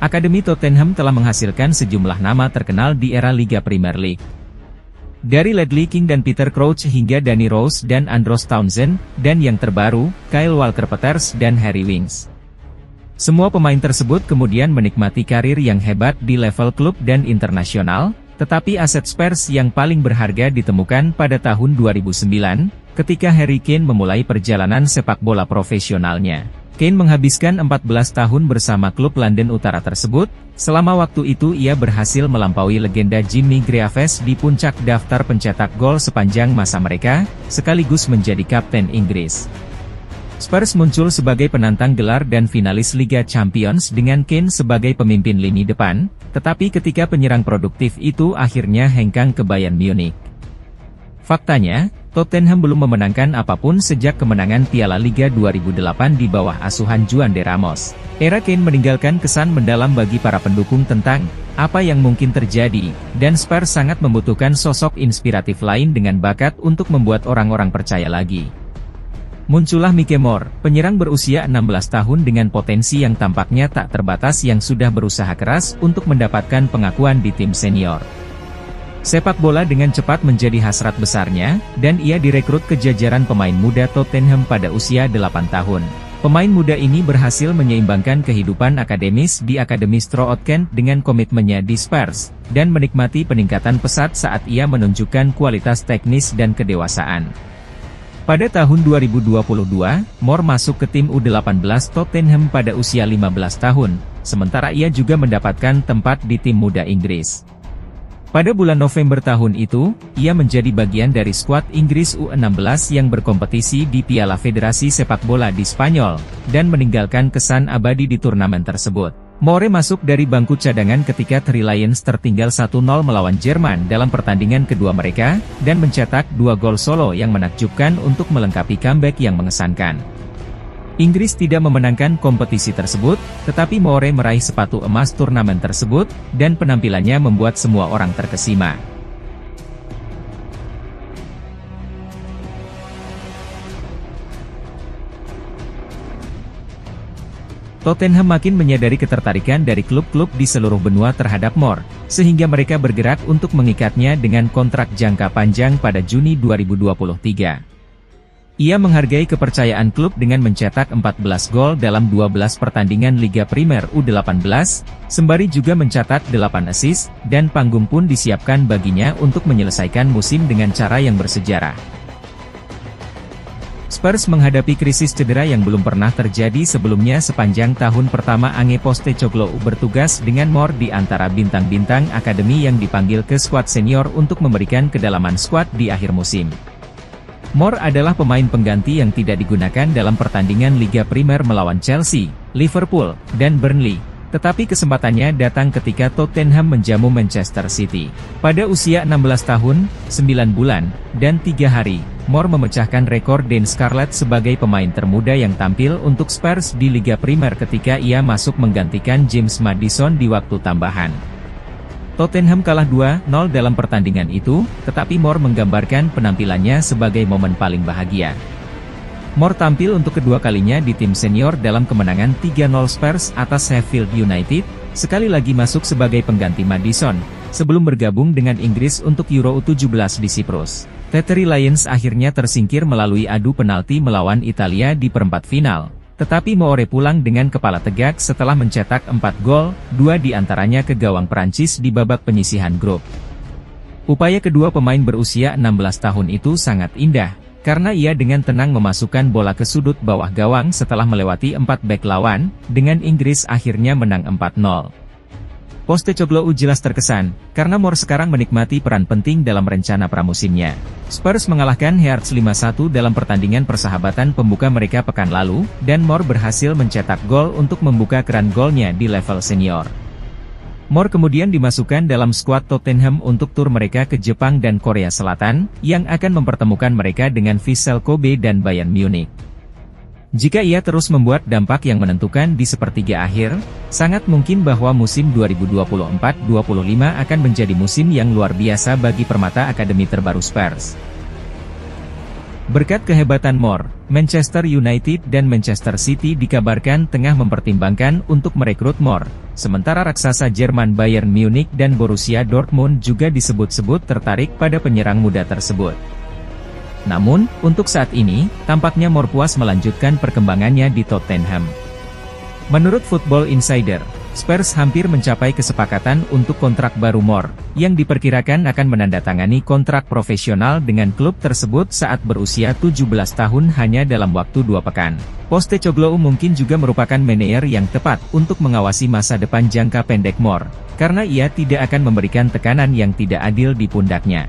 Akademi Tottenham telah menghasilkan sejumlah nama terkenal di era Liga Premier League. Dari Ledley King dan Peter Crouch hingga Danny Rose dan Andros Townsend, dan yang terbaru, Kyle Walker-Peters dan Harry Winks. Semua pemain tersebut kemudian menikmati karir yang hebat di level klub dan internasional, tetapi aset Spurs yang paling berharga ditemukan pada tahun 2009, ketika Harry Kane memulai perjalanan sepak bola profesionalnya. Kane menghabiskan 14 tahun bersama klub London Utara tersebut. Selama waktu itu ia berhasil melampaui legenda Jimmy Greaves di puncak daftar pencetak gol sepanjang masa mereka, sekaligus menjadi kapten Inggris. Spurs muncul sebagai penantang gelar dan finalis Liga Champions dengan Kane sebagai pemimpin lini depan, tetapi ketika penyerang produktif itu akhirnya hengkang ke Bayern Munich. Faktanya, Tottenham belum memenangkan apapun sejak kemenangan Piala Liga 2008 di bawah asuhan Juan de Ramos. Era Kane meninggalkan kesan mendalam bagi para pendukung tentang apa yang mungkin terjadi, dan Spurs sangat membutuhkan sosok inspiratif lain dengan bakat untuk membuat orang-orang percaya lagi. Muncullah Mike Moore, penyerang berusia 16 tahun dengan potensi yang tampaknya tak terbatas yang sudah berusaha keras untuk mendapatkan pengakuan di tim senior. Sepak bola dengan cepat menjadi hasrat besarnya, dan ia direkrut ke jajaran pemain muda Tottenham pada usia 8 tahun. Pemain muda ini berhasil menyeimbangkan kehidupan akademis di Akademi Stroud Kent dengan komitmennya di Spurs, dan menikmati peningkatan pesat saat ia menunjukkan kualitas teknis dan kedewasaan. Pada tahun 2022, Moore masuk ke tim U18 Tottenham pada usia 15 tahun, sementara ia juga mendapatkan tempat di tim muda Inggris. Pada bulan November tahun itu, ia menjadi bagian dari skuad Inggris U16 yang berkompetisi di Piala Federasi Sepak Bola di Spanyol, dan meninggalkan kesan abadi di turnamen tersebut. Moore masuk dari bangku cadangan ketika Three Lions tertinggal 1-0 melawan Jerman dalam pertandingan kedua mereka, dan mencetak 2 gol solo yang menakjubkan untuk melengkapi comeback yang mengesankan. Inggris tidak memenangkan kompetisi tersebut, tetapi Moore meraih sepatu emas turnamen tersebut, dan penampilannya membuat semua orang terkesima. Tottenham makin menyadari ketertarikan dari klub-klub di seluruh benua terhadap Moore, sehingga mereka bergerak untuk mengikatnya dengan kontrak jangka panjang pada Juni 2023. Ia menghargai kepercayaan klub dengan mencetak 14 gol dalam 12 pertandingan Liga Primer U18, sembari juga mencatat 8 assist, dan panggung pun disiapkan baginya untuk menyelesaikan musim dengan cara yang bersejarah. Spurs menghadapi krisis cedera yang belum pernah terjadi sebelumnya sepanjang tahun pertama Ange Postecoglou bertugas dengan Moore di antara bintang-bintang akademi yang dipanggil ke skuad senior untuk memberikan kedalaman skuad di akhir musim. Moore adalah pemain pengganti yang tidak digunakan dalam pertandingan Liga Primer melawan Chelsea, Liverpool, dan Burnley, tetapi kesempatannya datang ketika Tottenham menjamu Manchester City. Pada usia 16 tahun, 9 bulan, dan 3 hari, Moore memecahkan rekor Dan Scarlett sebagai pemain termuda yang tampil untuk Spurs di Liga Primer ketika ia masuk menggantikan James Maddison di waktu tambahan. Tottenham kalah 2-0 dalam pertandingan itu, tetapi Moore menggambarkan penampilannya sebagai momen paling bahagia. Moore tampil untuk kedua kalinya di tim senior dalam kemenangan 3-0 Spurs atas Sheffield United, sekali lagi masuk sebagai pengganti Maddison, sebelum bergabung dengan Inggris untuk Euro U17 di Siprus. The Three Lions akhirnya tersingkir melalui adu penalti melawan Italia di perempat final. Tetapi Moore pulang dengan kepala tegak setelah mencetak 4 gol, 2 diantaranya ke gawang Prancis di babak penyisihan grup. Upaya kedua pemain berusia 16 tahun itu sangat indah, karena ia dengan tenang memasukkan bola ke sudut bawah gawang setelah melewati 4 bek lawan, dengan Inggris akhirnya menang 4-0. Postecoglou jelas terkesan, karena Moore sekarang menikmati peran penting dalam rencana pramusimnya. Spurs mengalahkan Hearts 5-1 dalam pertandingan persahabatan pembuka mereka pekan lalu, dan Moore berhasil mencetak gol untuk membuka keran golnya di level senior. Moore kemudian dimasukkan dalam skuad Tottenham untuk tur mereka ke Jepang dan Korea Selatan, yang akan mempertemukan mereka dengan Vissel Kobe dan Bayern Munich. Jika ia terus membuat dampak yang menentukan di sepertiga akhir, sangat mungkin bahwa musim 2024-25 akan menjadi musim yang luar biasa bagi permata akademi terbaru Spurs. Berkat kehebatan Moore, Manchester United dan Manchester City dikabarkan tengah mempertimbangkan untuk merekrut Moore. Sementara raksasa Jerman Bayern Munich dan Borussia Dortmund juga disebut-sebut tertarik pada penyerang muda tersebut. Namun, untuk saat ini, tampaknya Moore puas melanjutkan perkembangannya di Tottenham. Menurut Football Insider, Spurs hampir mencapai kesepakatan untuk kontrak baru Moore, yang diperkirakan akan menandatangani kontrak profesional dengan klub tersebut saat berusia 17 tahun hanya dalam waktu 2 pekan. Postecoglou mungkin juga merupakan manajer yang tepat untuk mengawasi masa depan jangka pendek Moore, karena ia tidak akan memberikan tekanan yang tidak adil di pundaknya.